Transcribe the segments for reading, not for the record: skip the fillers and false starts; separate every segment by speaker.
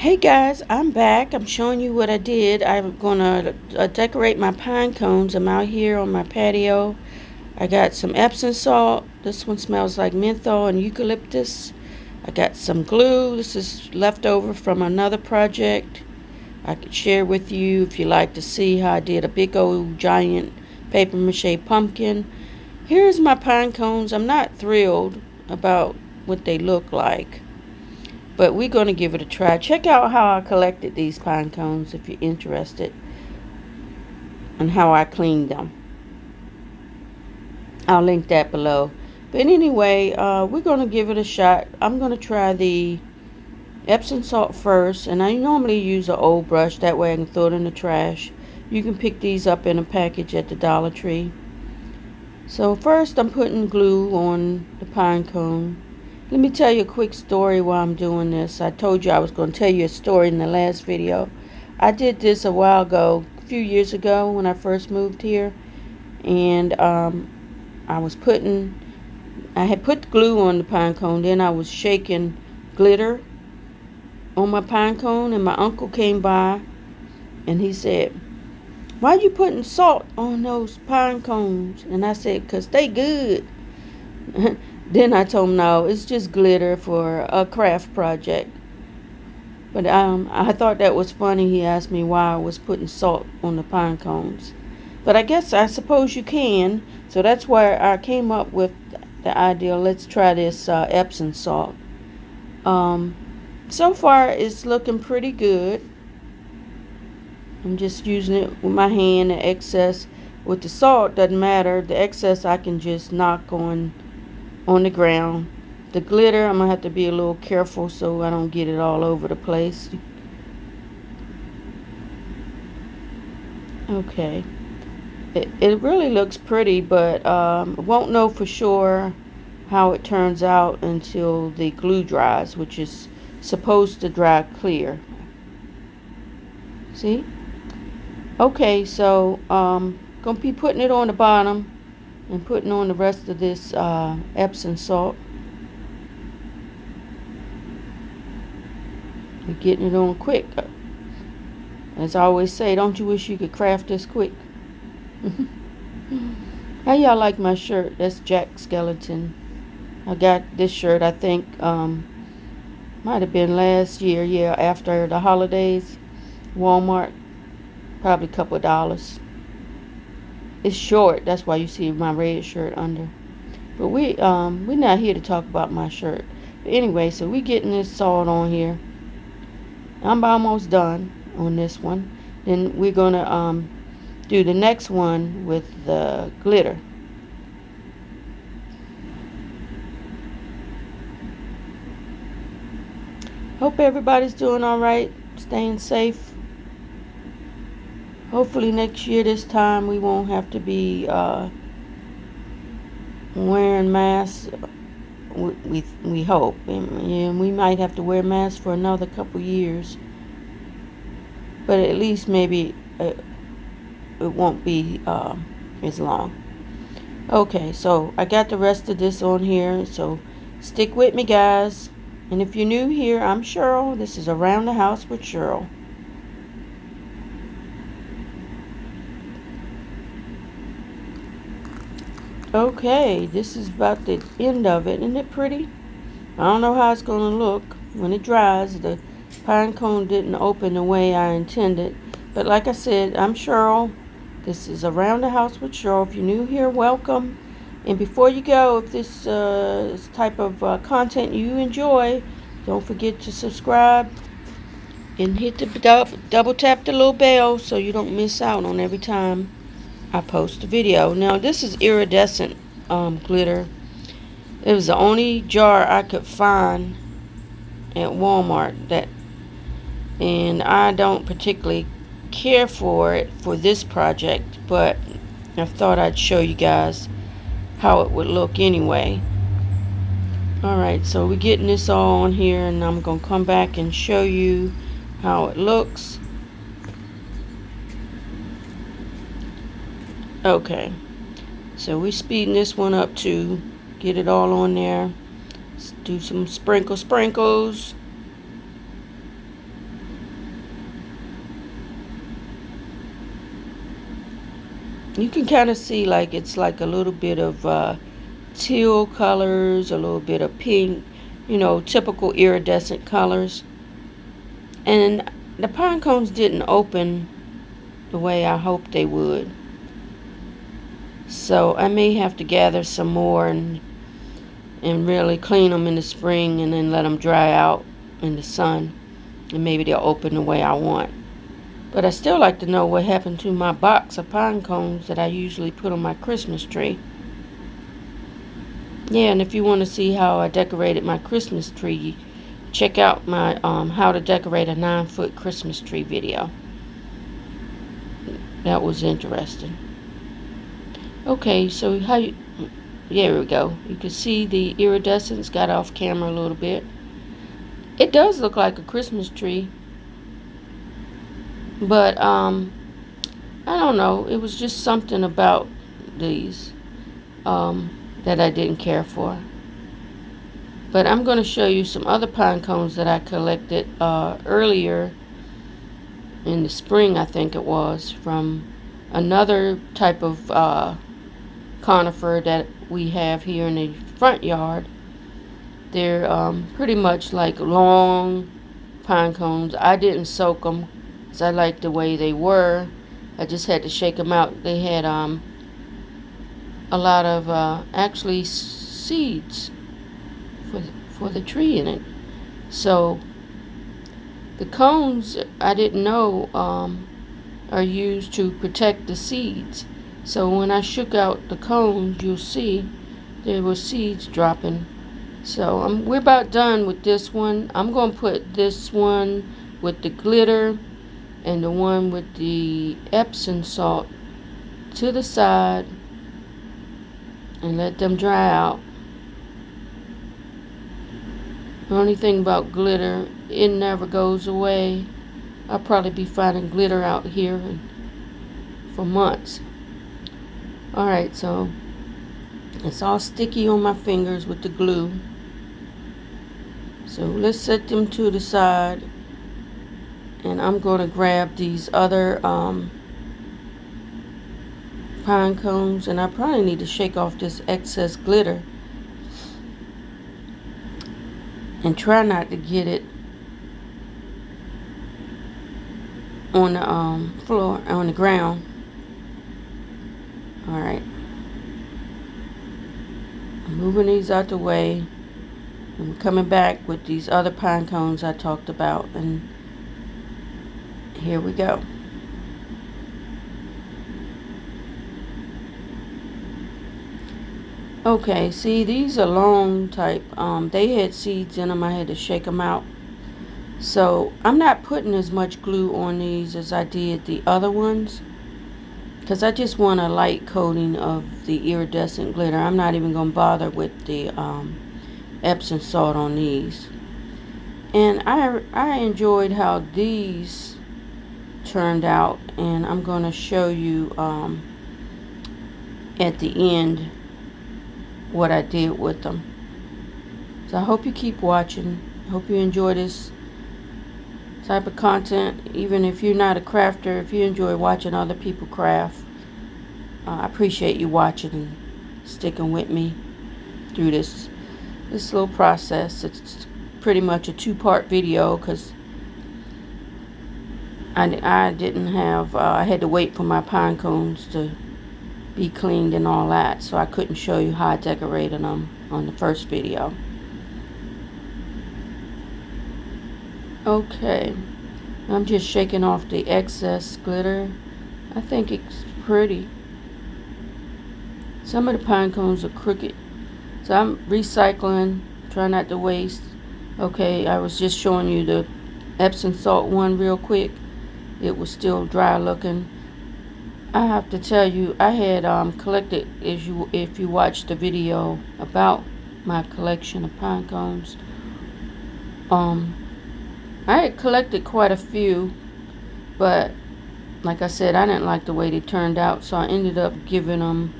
Speaker 1: Hey guys, I'm back. I'm showing you what I did. I'm gonna decorate my pine cones. I'm out here on my patio. I got some Epsom salt. This one smells like menthol and eucalyptus. I got some glue. This is leftover from another project. I could share with you if you like to see how I did a big old giant paper mache pumpkin. Here's my pine cones. I'm not thrilled about what they look like, but we're going to give it a try. Check out how I collected these pine cones if you're interested, and how I cleaned them. I'll link that below. But anyway, we're going to give it a shot. I'm going to try the Epsom salt first, and I normally use an old brush. That way I can throw it in the trash. You can pick these up in a package at the Dollar Tree. So first I'm putting glue on the pine cone. Let me tell you a quick story while I'm doing this. I told you I was going to tell you a story in the last video. I did this a while ago, a few years ago when I first moved here. And I had put glue on the pine cone. Then I was shaking glitter on my pine cone. And my uncle came by and he said, "Why you putting salt on those pine cones?" And I said, "'Cause they good." Then I told him, no, it's just glitter for a craft project. But I thought that was funny. He asked me why I was putting salt on the pine cones. But I suppose you can. So that's where I came up with the idea. Let's try this Epsom salt. So far, it's looking pretty good. I'm just using it with my hand. The excess with the salt doesn't matter. The excess I can just knock on the ground. The glitter, I'm gonna have to be a little careful so I don't get it all over the place. Okay, it really looks pretty, but won't know for sure how it turns out until the glue dries, which is supposed to dry clear. See? Okay, so gonna be putting it on the bottom and putting on the rest of this Epsom salt. We're getting it on quick. As I always say, don't you wish you could craft this quick? How y'all like my shirt? That's Jack Skeleton. I got this shirt, I think, might have been last year, yeah, after the holidays. Walmart, probably a couple of dollars. It's short, that's why you see my red shirt under. But we're not here to talk about my shirt. But anyway, so we getting this salt on here. I'm almost done on this one. Then we're gonna do the next one with the glitter. Hope everybody's doing all right, staying safe. Hopefully next year this time we won't have to be wearing masks. We hope, and we might have to wear masks for another couple years. But at least maybe it won't be as long. Okay, so I got the rest of this on here, so stick with me, guys. And if you're new here, I'm Cheryl. This is Around the House with Cheryl. Okay, this is about the end of it. Isn't it pretty? I don't know how it's going to look when it dries. The pine cone didn't open the way I intended. But like I said, I'm Cheryl. This is Around the House with Cheryl. If you're new here, welcome. And before you go, if this type of content you enjoy, don't forget to subscribe and hit the double tap the little bell so you don't miss out on every time I post a video. Now this is iridescent glitter. It was the only jar I could find at Walmart and I don't particularly care for it for this project, but I thought I'd show you guys how it would look anyway. Alright, so we're getting this all on here, and I'm going to come back and show you how it looks. Okay, so we're speeding this one up to get it all on there. Let's do some sprinkles. You can kind of see like it's like a little bit of teal colors, a little bit of pink, typical iridescent colors. And the pine cones didn't open the way I hoped they would. So I may have to gather some more and really clean them in the spring and then let them dry out in the sun. And maybe they'll open the way I want. But I still like to know what happened to my box of pine cones that I usually put on my Christmas tree. Yeah, and if you want to see how I decorated my Christmas tree, check out my how to decorate a 9-foot Christmas tree video. That was interesting. Okay, so there we go. You can see the iridescence got off camera a little bit. It does look like a Christmas tree. But, I don't know. It was just something about these that I didn't care for. But I'm going to show you some other pine cones that I collected earlier in the spring, I think it was, from another type of conifer that we have here in the front yard. They're pretty much like long pine cones. I didn't soak them. I liked the way they were. I just had to shake them out. They had a lot of actually seeds for the tree in it. So the cones, I didn't know, are used to protect the seeds. So when I shook out the cones, you'll see there were seeds dropping. So we're about done with this one. I'm going to put this one with the glitter and the one with the Epsom salt to the side and let them dry out. The only thing about glitter, it never goes away. I'll probably be finding glitter out here for months. Alright, so it's all sticky on my fingers with the glue. So let's set them to the side. And I'm going to grab these other pine cones, and I probably need to shake off this excess glitter and try not to get it on the floor, on the ground. Alright, I'm moving these out the way. I'm coming back with these other pine cones I talked about, and here we go. Okay, see, these are long type. They had seeds in them. I had to shake them out. So I'm not putting as much glue on these as I did the other ones, because I just want a light coating of the iridescent glitter. I'm not even going to bother with the Epsom salt on these. And I enjoyed how these turned out, and I'm going to show you at the end what I did with them. So I hope you keep watching. I hope you enjoy this type of content. Even if you're not a crafter, if you enjoy watching other people craft, I appreciate you watching and sticking with me through this little process. It's pretty much a 2-part video because I didn't have, I had to wait for my pine cones to be cleaned and all that, so I couldn't show you how I decorated them on the first video. Okay, I'm just shaking off the excess glitter. I think it's pretty. Some of the pine cones are crooked, so I'm recycling, try not to waste. Okay, I was just showing you the Epsom salt one real quick. It was still dry looking. I have to tell you, I had collected, if you watched the video about my collection of pine cones, I had collected quite a few, but like I said, I didn't like the way they turned out, so I ended up putting them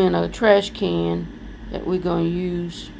Speaker 1: in a trash can that we're going to use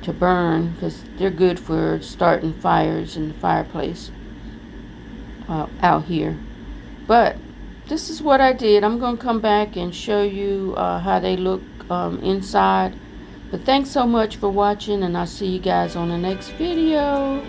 Speaker 1: to burn, because they're good for starting fires in the fireplace out here. But this is what I did. I'm going to come back and show you how they look inside. But thanks so much for watching, and I'll see you guys on the next video.